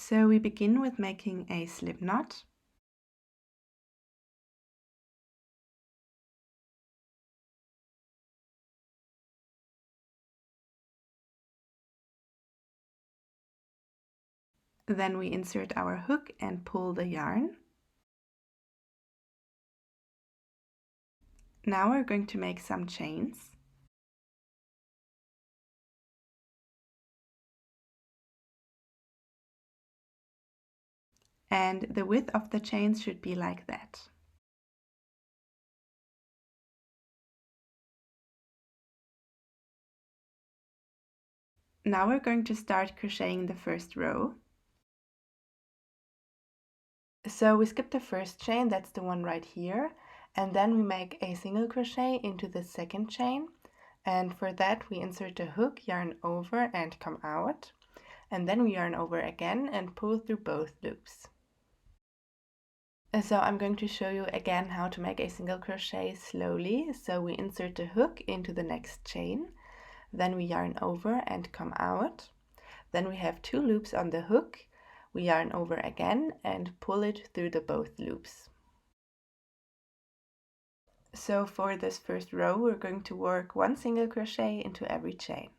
So we begin with making a slip knot. Then we insert our hook and pull the yarn. Now we're going to make some chains. And the width of the chains should be like that. Now we're going to start crocheting the first row. So we skip the first chain, that's the one right here, and then we make a single crochet into the second chain, and for that we insert the hook, yarn over and come out, and then we yarn over again and pull through both loops. So I'm going to show you again how to make a single crochet slowly. So we insert the hook into the next chain, then we yarn over and come out, then we have 2 loops on the hook, we yarn over again and pull it through the both loops. So for this first row we're going to work 1 single crochet into every chain.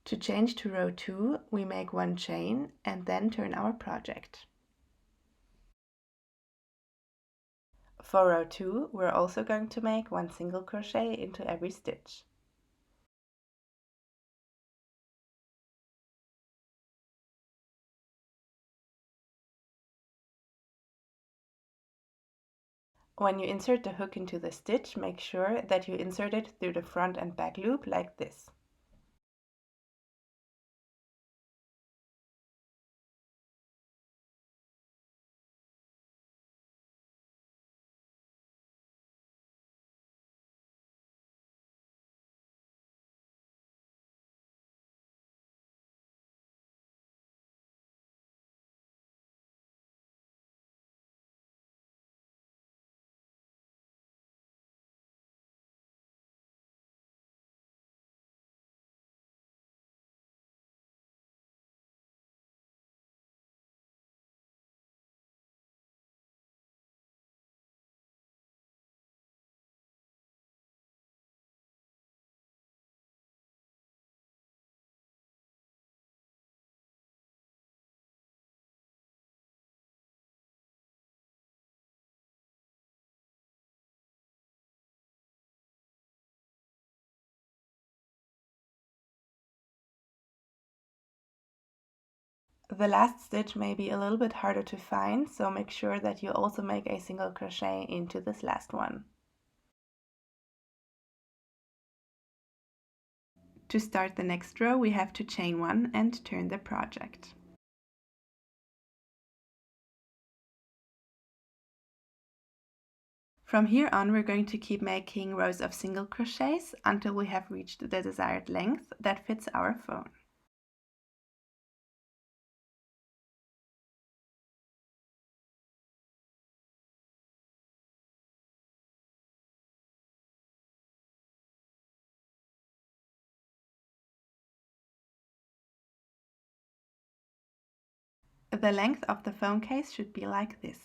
To change to row 2, we make 1 chain and then turn our project. For row 2, we're also going to make 1 single crochet into every stitch. When you insert the hook into the stitch, make sure that you insert it through the front and back loop like this. The last stitch may be a little bit harder to find, so make sure that you also make a single crochet into this last one. To start the next row, we have to chain 1 and turn the project. From here on, we're going to keep making rows of single crochets until we have reached the desired length that fits our phone. The length of the phone case should be like this.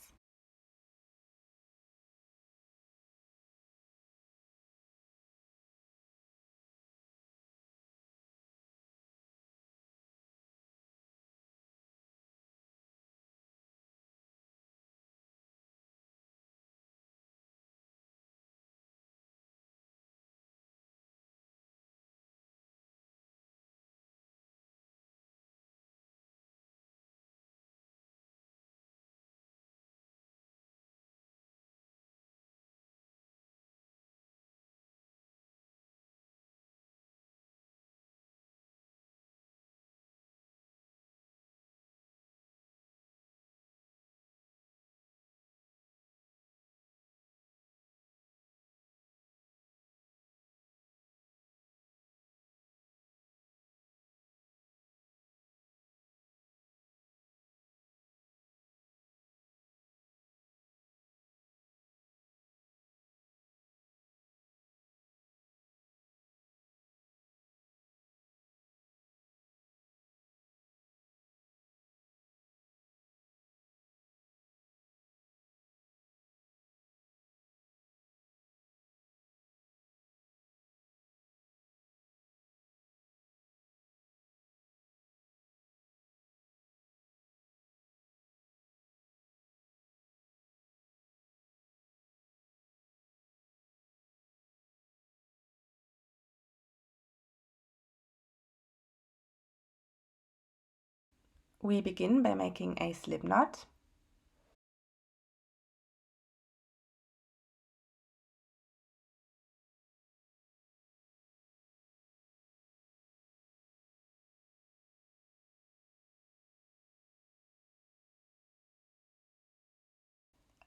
We begin by making a slip knot.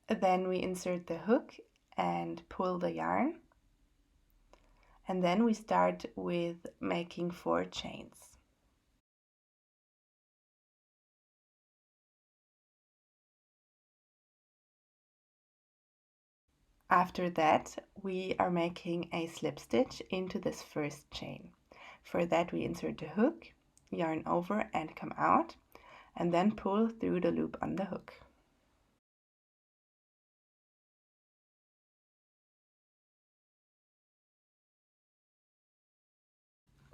Then we insert the hook and pull the yarn. And then we start with making 4 chains. After that, we are making a slip stitch into this first chain. For that, we insert the hook, yarn over and come out, and then pull through the loop on the hook.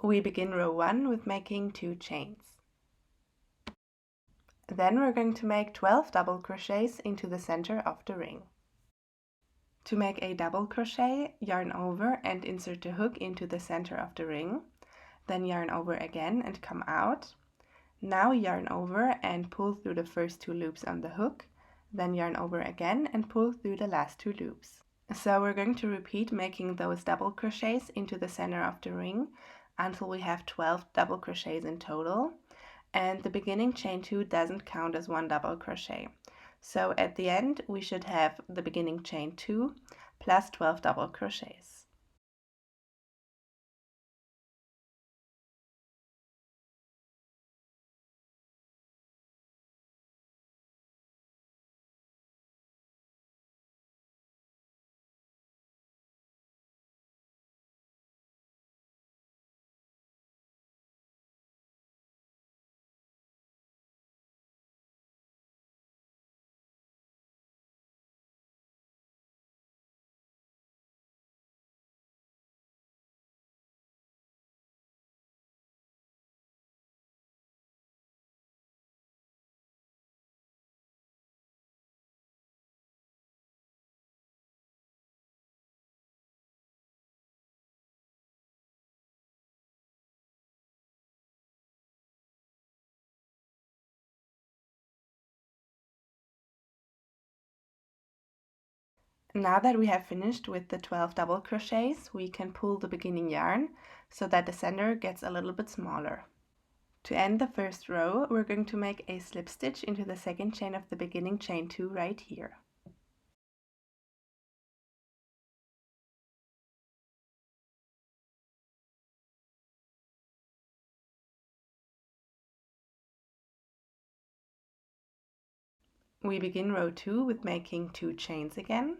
We begin row 1 with making 2 chains. Then we're going to make 12 double crochets into the center of the ring. To make a double crochet, yarn over and insert the hook into the center of the ring, then yarn over again and come out. Now yarn over and pull through the first 2 loops on the hook, then yarn over again and pull through the last 2 loops. So we're going to repeat making those double crochets into the center of the ring until we have 12 double crochets in total, and the beginning chain 2 doesn't count as one double crochet. So at the end we should have the beginning chain 2 plus 12 double crochets. Now that we have finished with the 12 double crochets, we can pull the beginning yarn so that the center gets a little bit smaller. To end the first row, we're going to make a slip stitch into the second chain of the beginning chain 2 right here. We begin row 2 with making 2 chains again.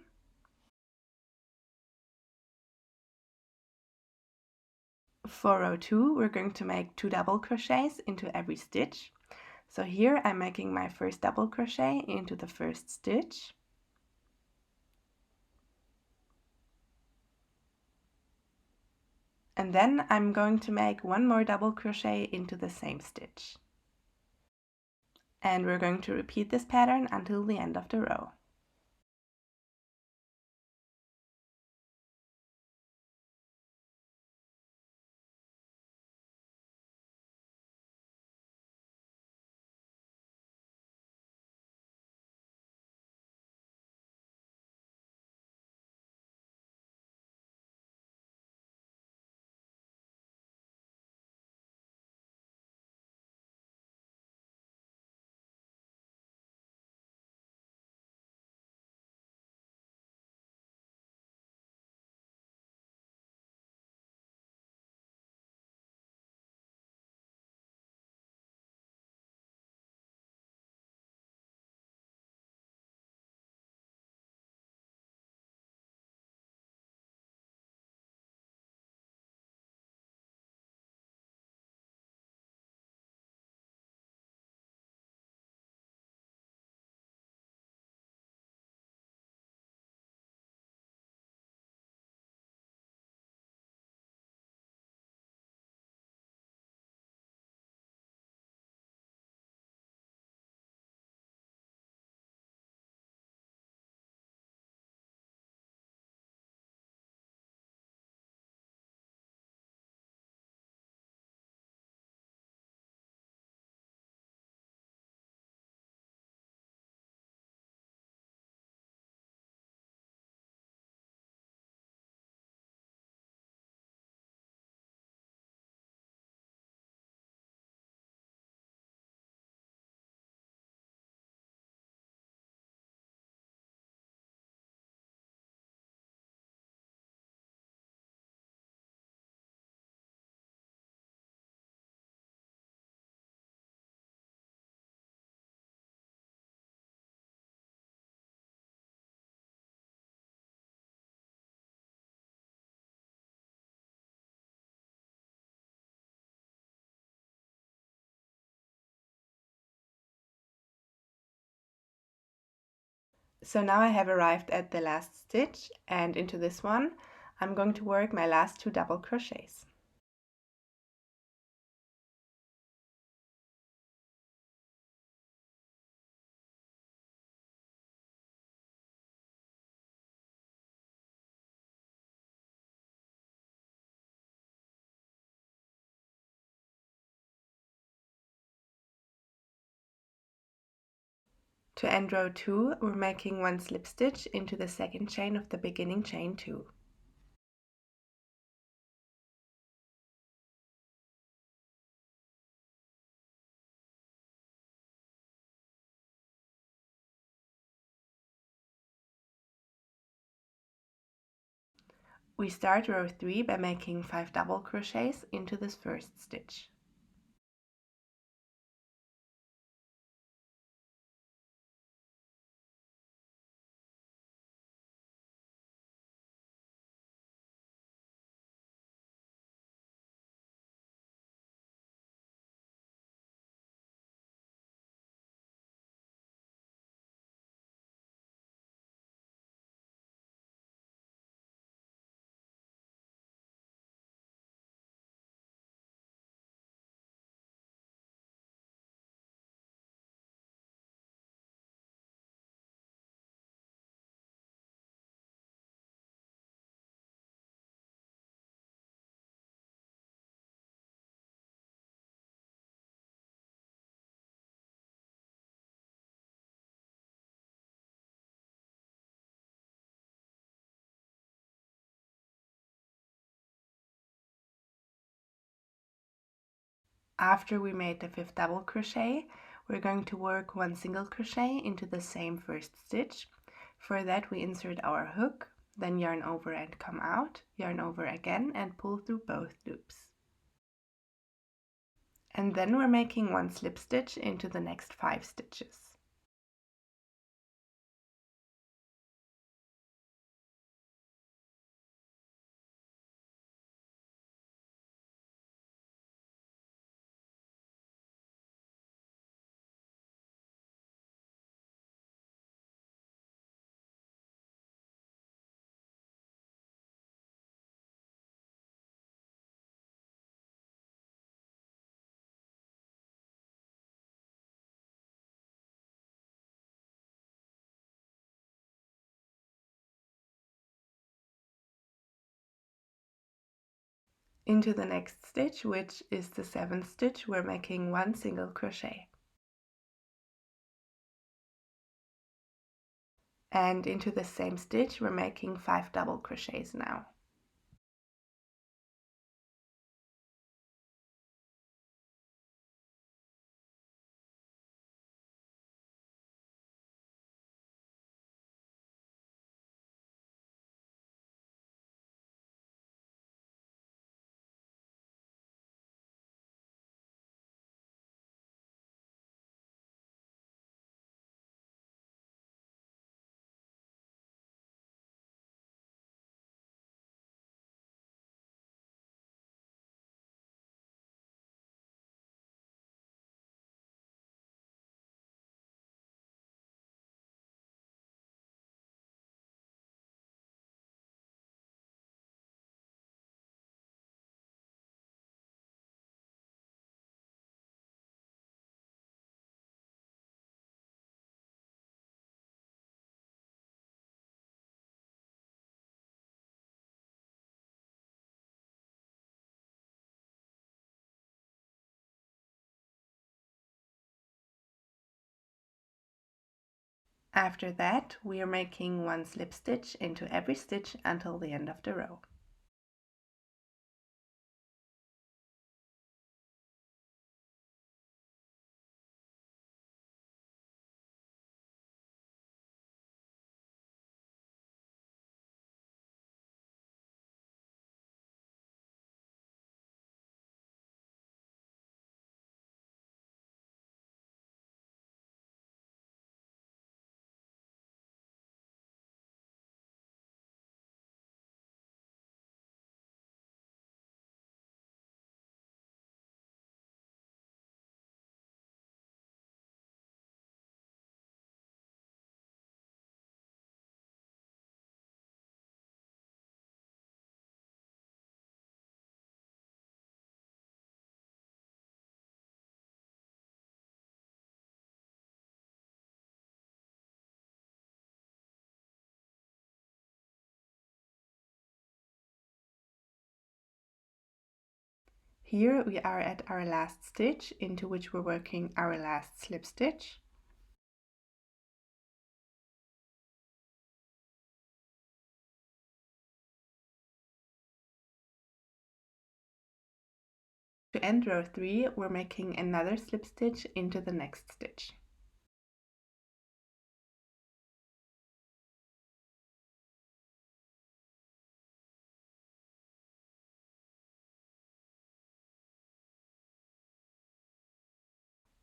For row 2, we're going to make 2 double crochets into every stitch. So here I'm making my first double crochet into the first stitch. And then I'm going to make 1 more double crochet into the same stitch. And we're going to repeat this pattern until the end of the row. So now I have arrived at the last stitch, and into this one I'm going to work my last 2 double crochets. To end row 2, we're making 1 slip stitch into the second chain of the beginning chain 2. We start row 3 by making 5 double crochets into this first stitch. After we made the 5th double crochet, we're going to work 1 single crochet into the same first stitch. For that we insert our hook, then yarn over and come out, yarn over again and pull through both loops. And then we're making 1 slip stitch into the next 5 stitches. Into the next stitch, which is the 7th stitch, we're making 1 single crochet. And into the same stitch we're making 5 double crochets now. After that, we are making 1 slip stitch into every stitch until the end of the row. Here we are at our last stitch, into which we're working our last slip stitch. To end row 3, we're making another slip stitch into the next stitch.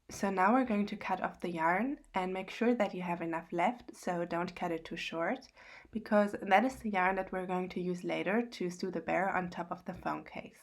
So now we're going to cut off the yarn and make sure that you have enough left, so don't cut it too short, because that is the yarn that we're going to use later to sew the bear on top of the phone case.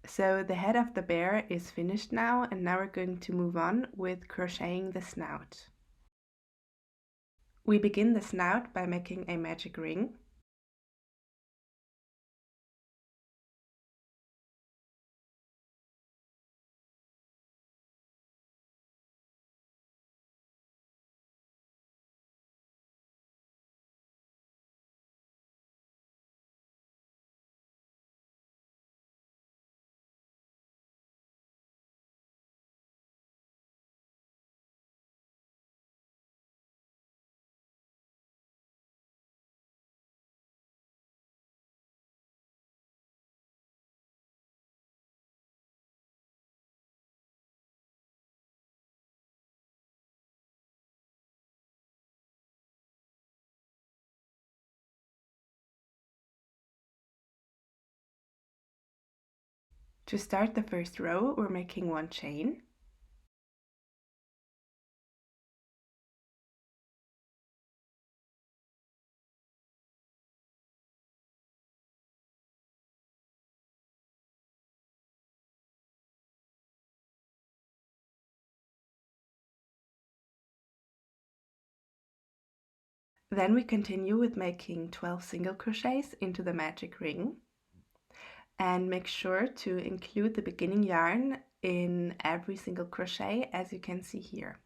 So the head of the bear is finished now, and now we're going to move on with crocheting the snout. We begin the snout by making a magic ring. To start the first row, we're making 1 chain. Then we continue with making 12 single crochets into the magic ring, and make sure to include the beginning yarn in every single crochet, as you can see here.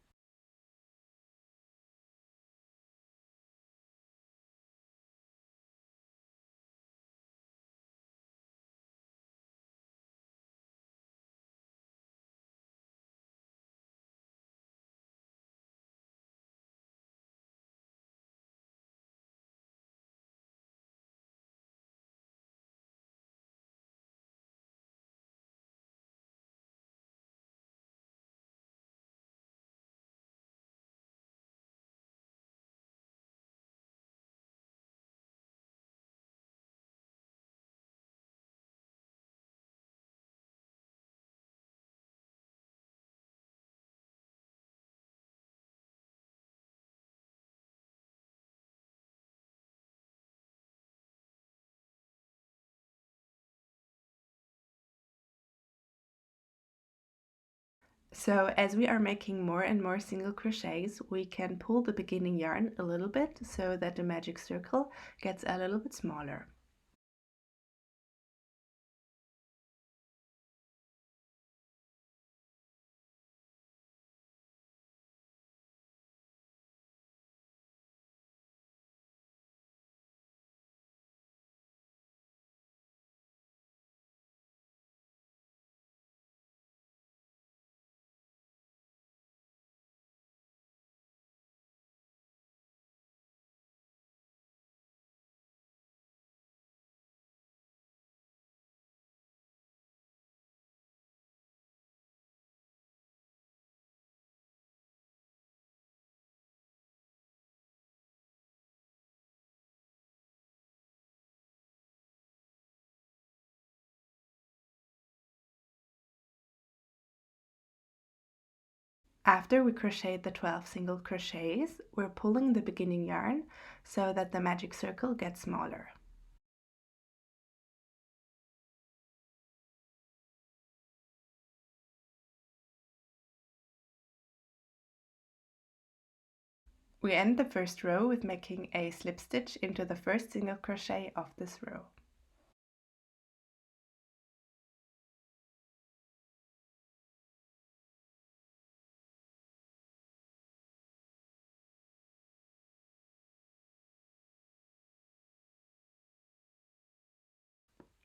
So as we are making more and more single crochets, we can pull the beginning yarn a little bit so that the magic circle gets a little bit smaller. After we crocheted the 12 single crochets, we're pulling the beginning yarn so that the magic circle gets smaller. We end the first row with making a slip stitch into the first single crochet of this row.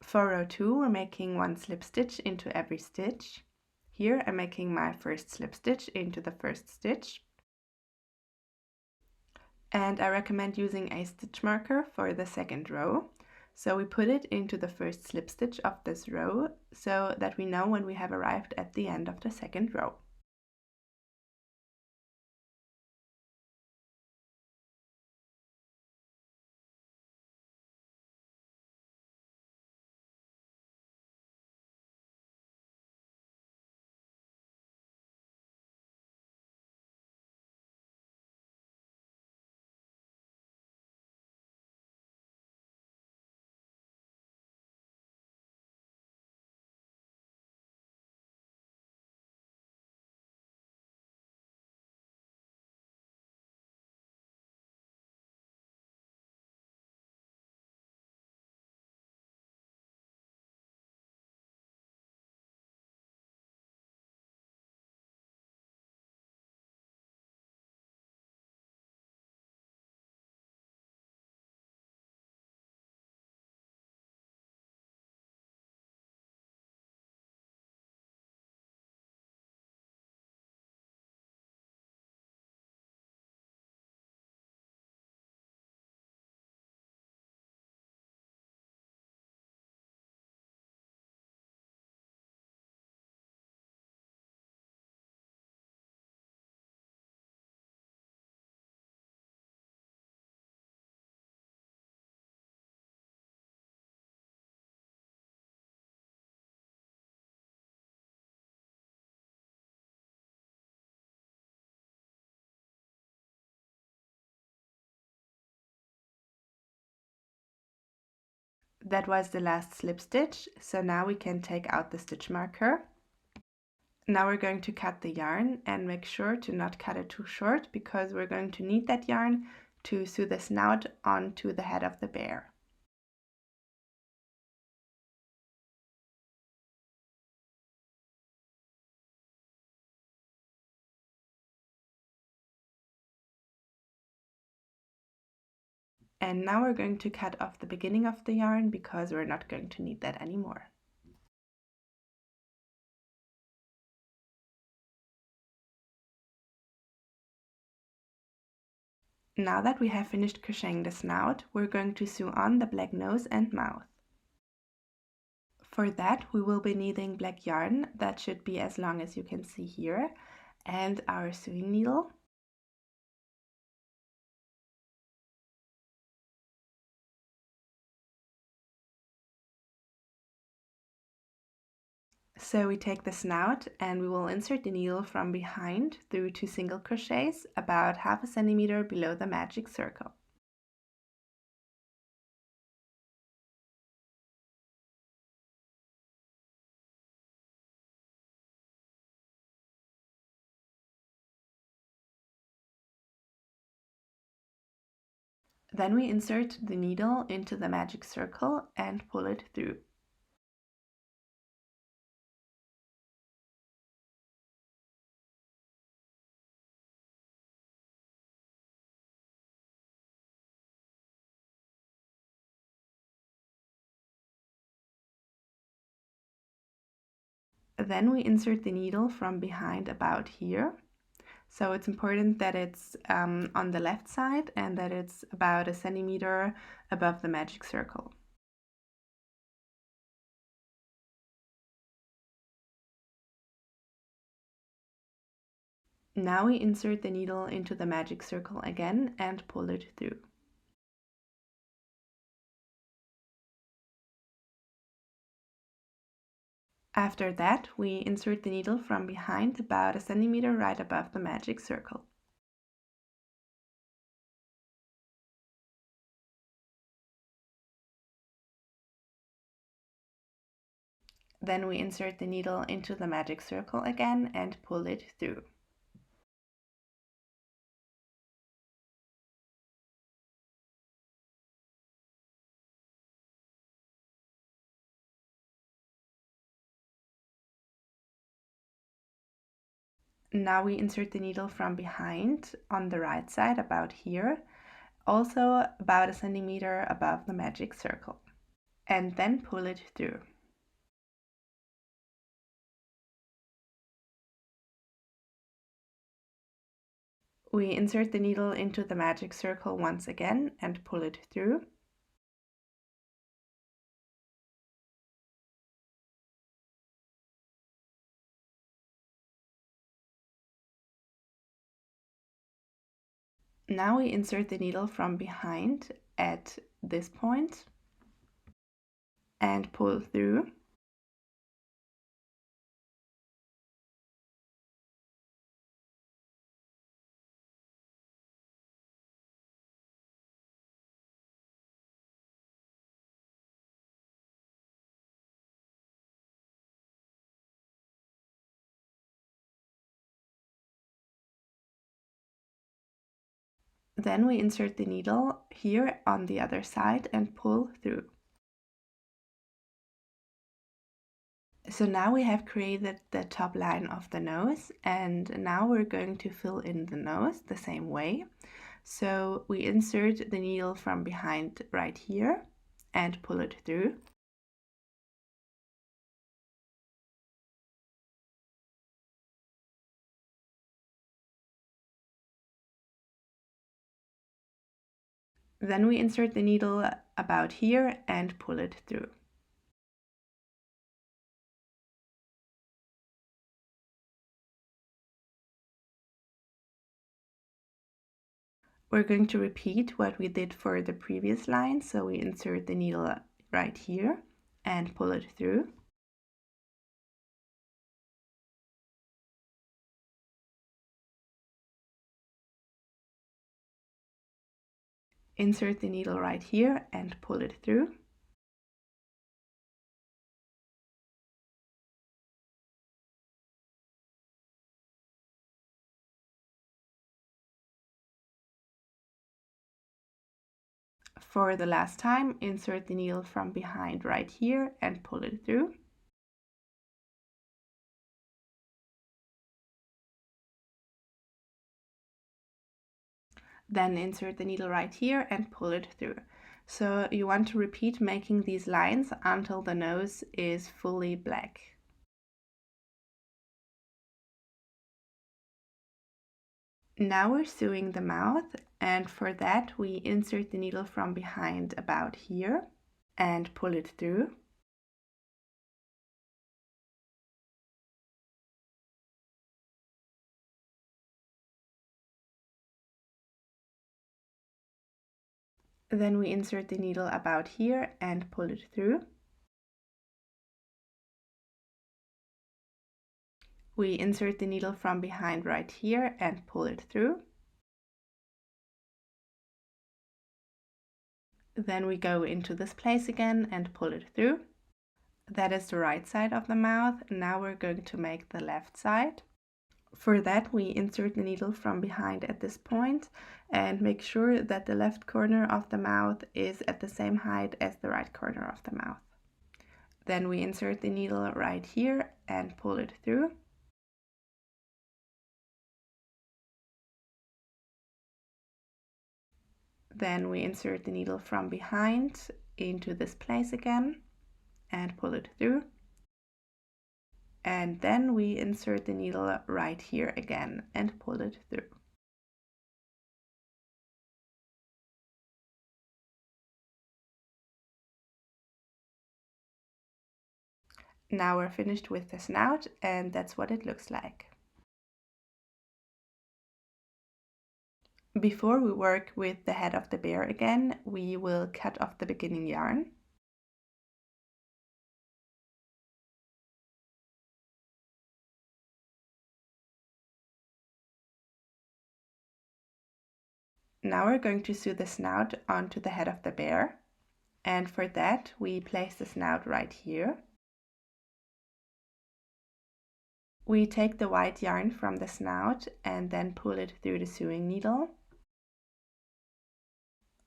For row 2, we're making 1 slip stitch into every stitch. Here I'm making my first slip stitch into the first stitch. And I recommend using a stitch marker for the second row. So we put it into the first slip stitch of this row so that we know when we have arrived at the end of the second row. That was the last slip stitch, so now we can take out the stitch marker. Now we're going to cut the yarn and make sure to not cut it too short because we're going to need that yarn to sew the snout onto the head of the bear. And now we're going to cut off the beginning of the yarn because we're not going to need that anymore. Now that we have finished crocheting the snout, we're going to sew on the black nose and mouth. For that, we will be needing black yarn that should be as long as you can see here, and our sewing needle. So we take the snout and we will insert the needle from behind through 2 single crochets about half a centimeter below the magic circle. Then we insert the needle into the magic circle and pull it through. Then we insert the needle from behind about here. So it's important that it's on the left side and that it's about a centimeter above the magic circle. Now we insert the needle into the magic circle again and pull it through. After that, we insert the needle from behind about a centimeter right above the magic circle. Then we insert the needle into the magic circle again and pull it through. Now we insert the needle from behind on the right side about here, also about a centimeter above the magic circle. and then pull it through. We insert the needle into the magic circle once again and pull it through. Now we insert the needle from behind at this point and pull through. Then we insert the needle here on the other side and pull through. So now we have created the top line of the nose, and now we're going to fill in the nose the same way. So we insert the needle from behind right here and pull it through. Then we insert the needle about here and pull it through. We're going to repeat what we did for the previous line, so we insert the needle right here and pull it through. Insert the needle right here and pull it through. For the last time, insert the needle from behind right here and pull it through. Then insert the needle right here and pull it through. So you want to repeat making these lines until the nose is fully black. Now we're sewing the mouth, and for that we insert the needle from behind about here and pull it through. Then we insert the needle about here and pull it through. We insert the needle from behind right here and pull it through. Then we go into this place again and pull it through. That is the right side of the mouth. Now we're going to make the left side. For that, we insert the needle from behind at this point and make sure that the left corner of the mouth is at the same height as the right corner of the mouth. Then we insert the needle right here and pull it through. Then we insert the needle from behind into this place again and pull it through. And then we insert the needle right here again and pull it through. Now we're finished with the snout, and that's what it looks like. Before we work with the head of the bear again, we will cut off the beginning yarn. Now we're going to sew the snout onto the head of the bear, and for that we place the snout right here. We take the white yarn from the snout and then pull it through the sewing needle.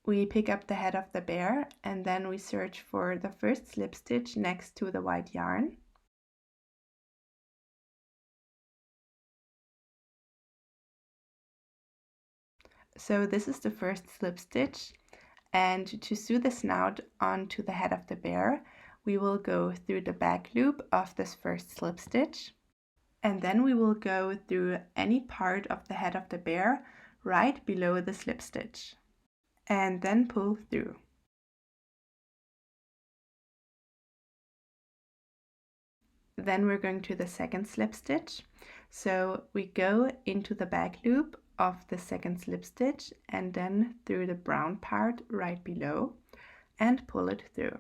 We pick up the head of the bear and then we search for the first slip stitch next to the white yarn. So this is the first slip stitch, And to sew the snout onto the head of the bear, we will go through the back loop of this first slip stitch, and then we will go through any part of the head of the bear right below the slip stitch, and then pull through. Then we're going to the second slip stitch. So we go into the back loop of the second slip stitch and then through the brown part right below and pull it through.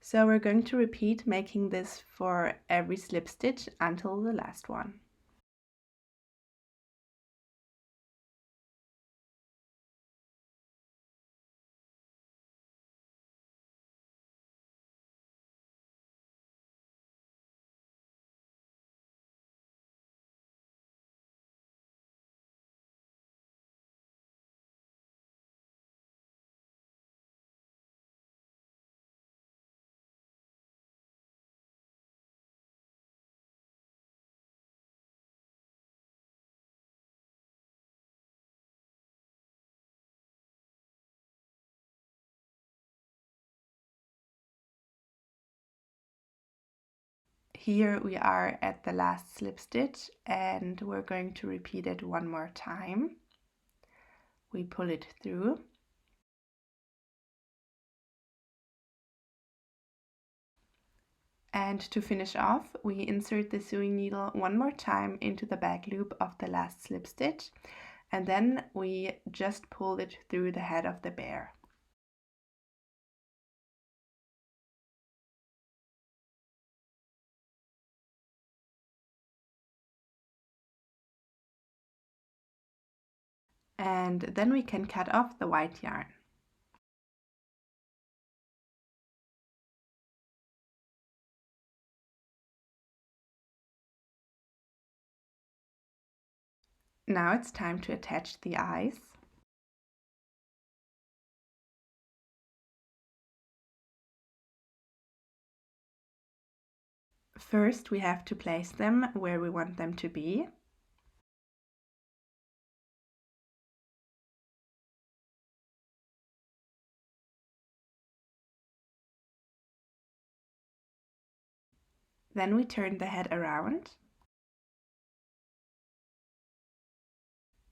So we're going to repeat making this for every slip stitch until the last one. Here we are at the last slip stitch and we're going to repeat it one more time. We pull it through. And to finish off, we insert the sewing needle one more time into the back loop of the last slip stitch, and then we just pull it through the head of the bear. And then we can cut off the white yarn. Now it's time to attach the eyes. First, we have to place them where we want them to be. Then we turn the head around.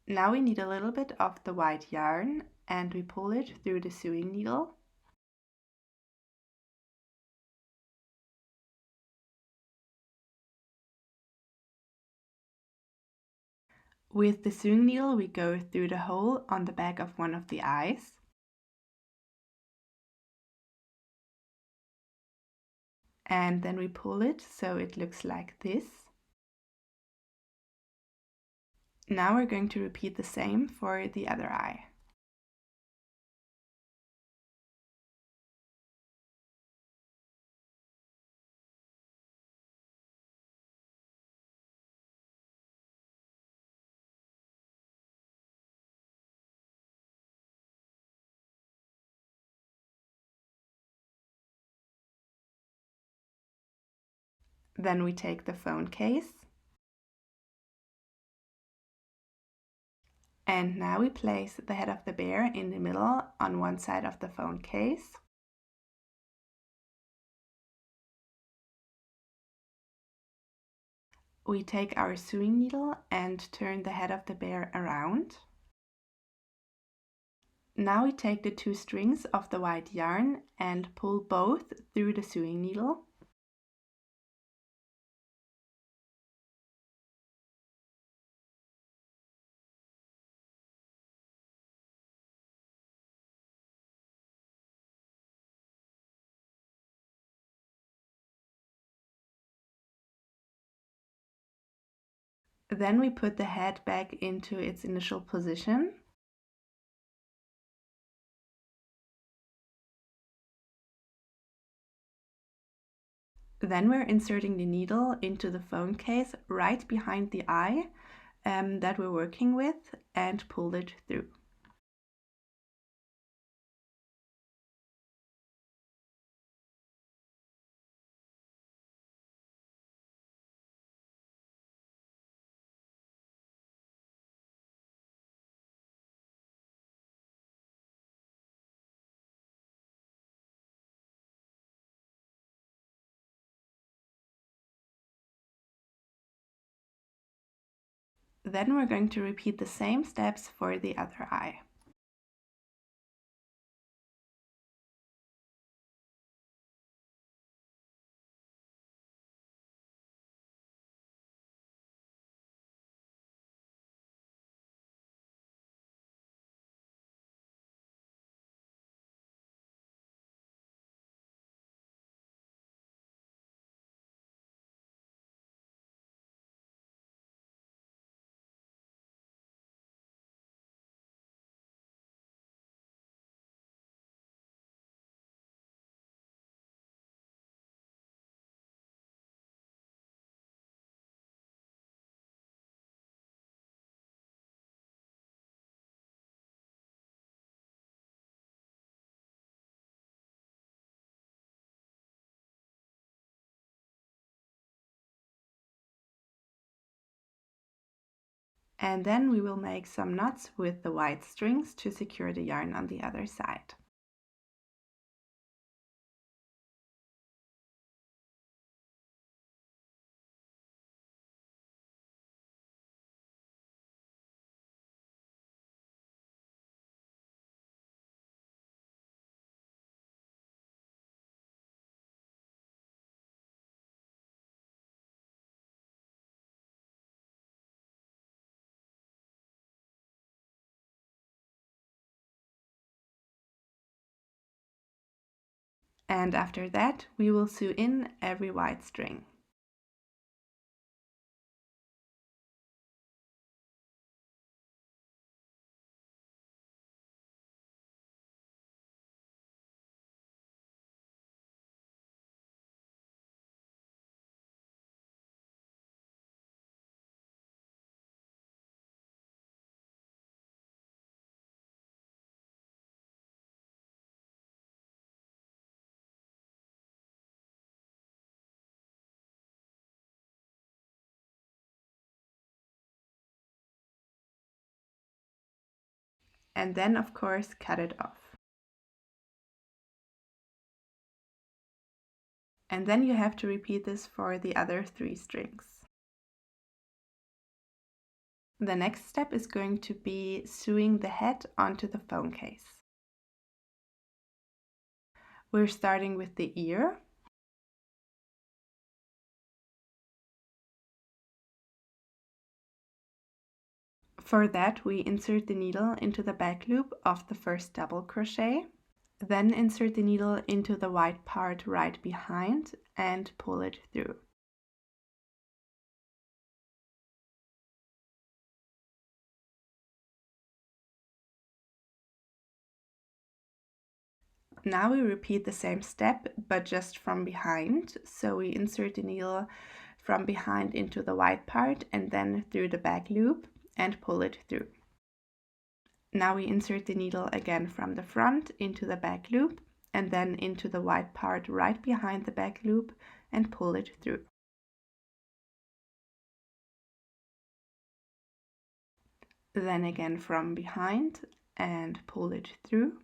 Now we need a little bit of the white yarn and we pull it through the sewing needle. With the sewing needle we go through the hole on the back of one of the eyes. And then we pull it so it looks like this. Now we're going to repeat the same for the other eye. Then we take the phone case. And now we place the head of the bear in the middle on one side of the phone case. We take our sewing needle and turn the head of the bear around. Now we take the two strings of the white yarn and pull both through the sewing needle. Then we put the head back into its initial position. Then we're inserting the needle into the phone case right behind the eye that we're working with and pull it through. Then we're going to repeat the same steps for the other eye. And then we will make some knots with the white strings to secure the yarn on the other side. And after that, we will sew in every white string. And then, of course, cut it off. And then you have to repeat this for the other 3 strings. The next step is going to be sewing the head onto the phone case. We're starting with the ear. For that, we insert the needle into the back loop of the first double crochet, then insert the needle into the white part right behind and pull it through. Now we repeat the same step, but just from behind. So we insert the needle from behind into the white part and then through the back loop and pull it through. Now we insert the needle again from the front into the back loop and then into the white part right behind the back loop and pull it through. Then again from behind and pull it through.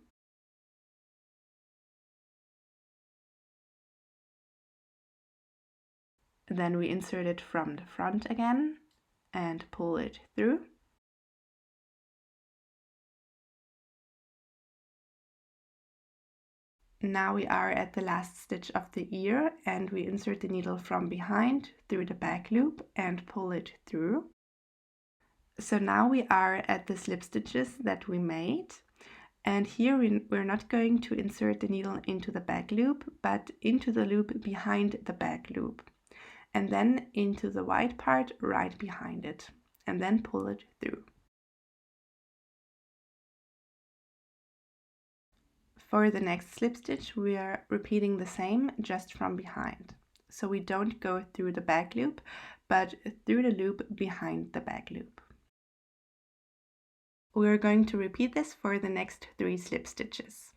Then we insert it from the front again and pull it through. Now we are at the last stitch of the ear and we insert the needle from behind through the back loop and pull it through. So now we are at the slip stitches that we made, and here we're not going to insert the needle into the back loop but into the loop behind the back loop and then into the white part right behind it and then pull it through. For the next slip stitch, we are repeating the same, just from behind. So we don't go through the back loop, but through the loop behind the back loop. We are going to repeat this for the next 3 slip stitches.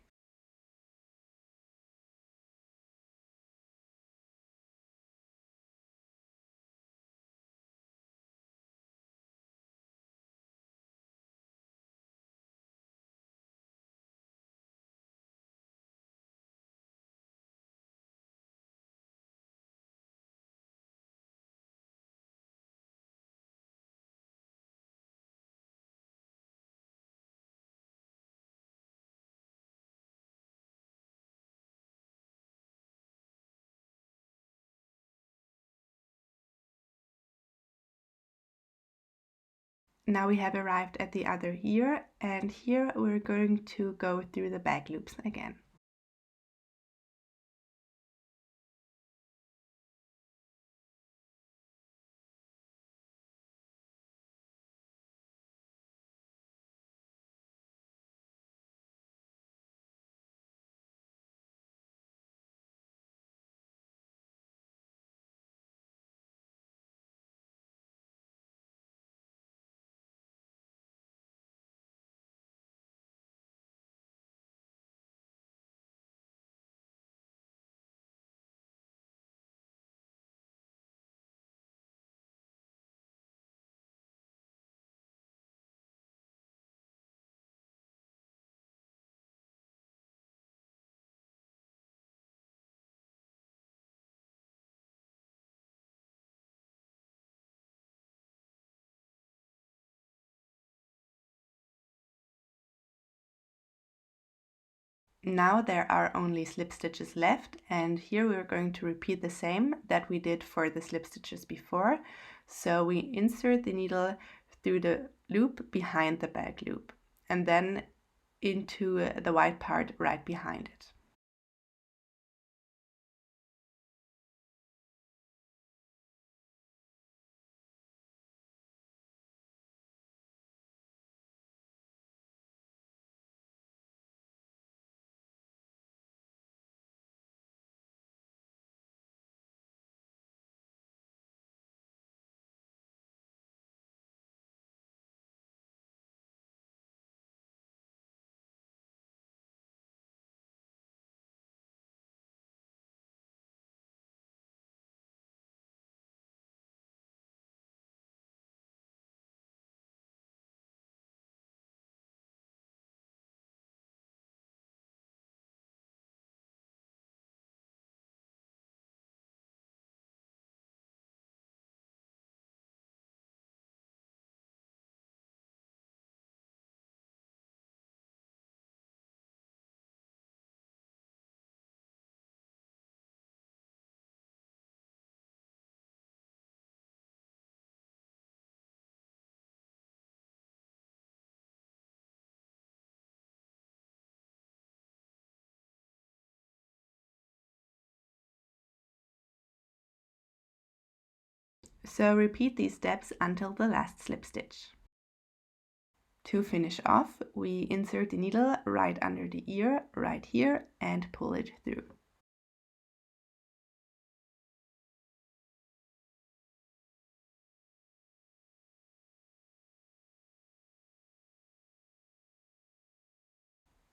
Now we have arrived at the other ear, and here we're going to go through the back loops again. Now there are only slip stitches left, and here we're going to repeat the same that we did for the slip stitches before. So we insert the needle through the loop behind the back loop and then into the white part right behind it. So repeat these steps until the last slip stitch. To finish off, we insert the needle right under the ear, right here, and pull it through.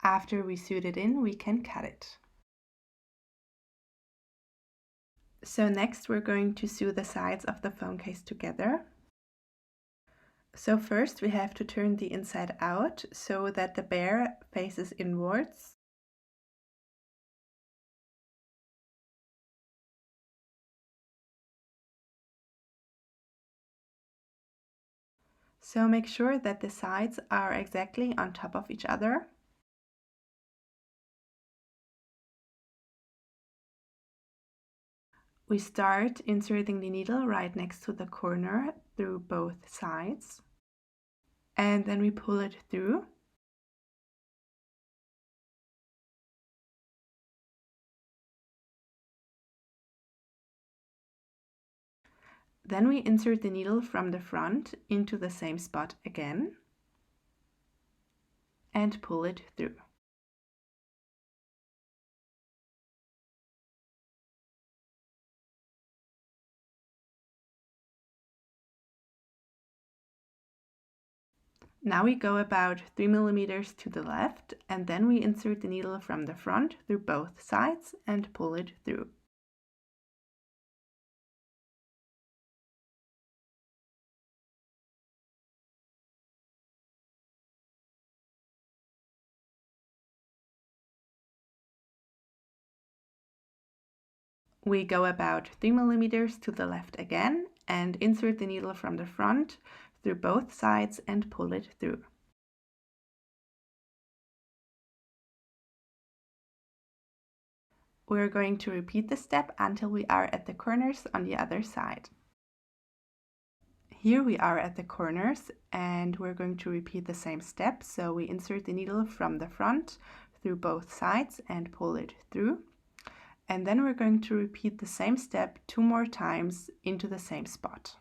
After we sewed it in, we can cut it. So next we're going to sew the sides of the phone case together. So first we have to turn the inside out so that the bear faces inwards. So make sure that the sides are exactly on top of each other. We start inserting the needle right next to the corner through both sides, and then we pull it through. Then we insert the needle from the front into the same spot again and pull it through. Now we go about 3 millimeters to the left, and then we insert the needle from the front through both sides and pull it through. We go about 3 millimeters to the left again and insert the needle from the front through both sides and pull it through. We're going to repeat the step until we are at the corners on the other side. Here we are at the corners and we're going to repeat the same step. So we insert the needle from the front through both sides and pull it through. And then we're going to repeat the same step 2 more times into the same spot.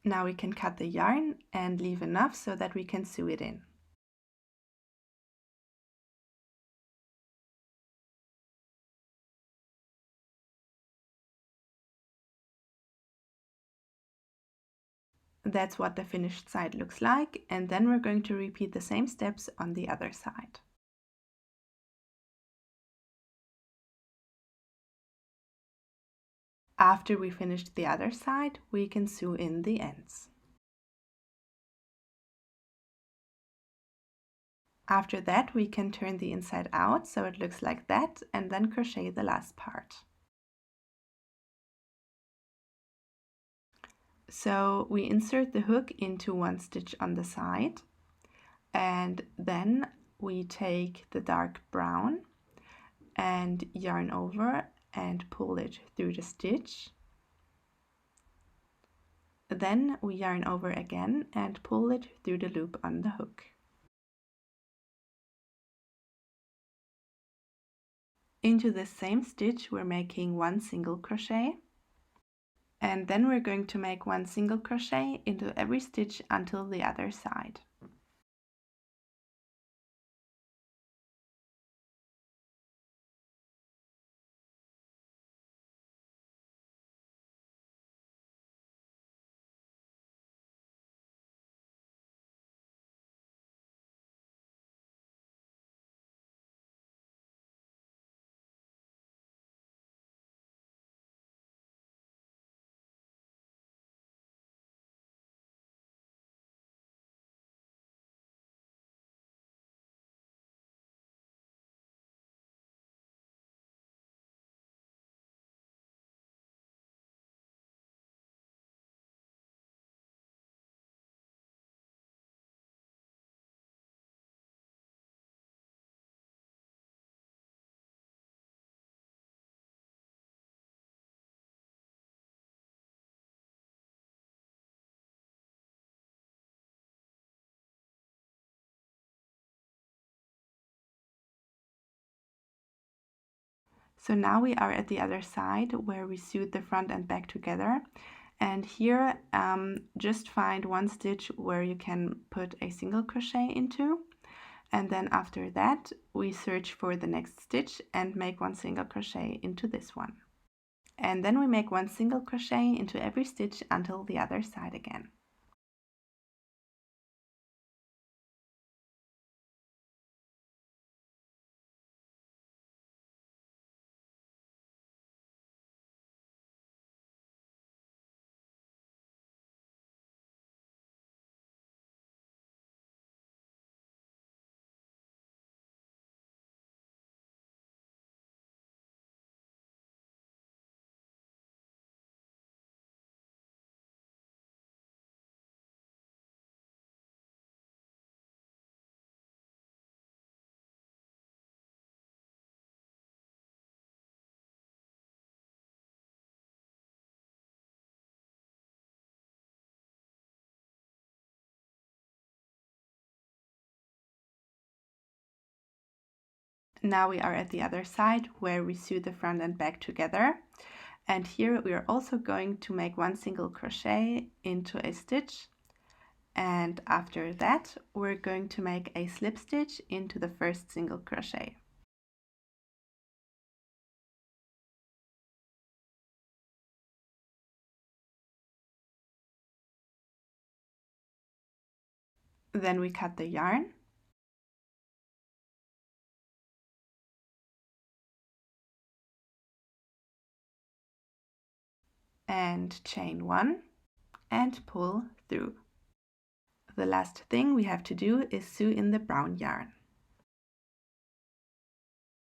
Now we can cut the yarn and leave enough so that we can sew it in. That's what the finished side looks like, and then we're going to repeat the same steps on the other side. After we finished the other side, we can sew in the ends. After that, we can turn the inside out so it looks like that, and then crochet the last part. So we insert the hook into one stitch on the side, and then we take the dark brown and yarn over and pull it through the stitch. Then we yarn over again and pull it through the loop on the hook. Into the same stitch we're making 1 single crochet, and then we're going to make 1 single crochet into every stitch until the other side. So now we are at the other side where we sewed the front and back together, and here just find 1 stitch where you can put a single crochet into, and then after that we search for the next stitch and make 1 single crochet into this one, and then we make 1 single crochet into every stitch until the other side again. Now we are at the other side where we sew the front and back together, and here we are also going to make 1 single crochet into a stitch, and after that we're going to make a slip stitch into the first single crochet. Then we cut the yarn, and chain 1 and pull through. The last thing we have to do is sew in the brown yarn.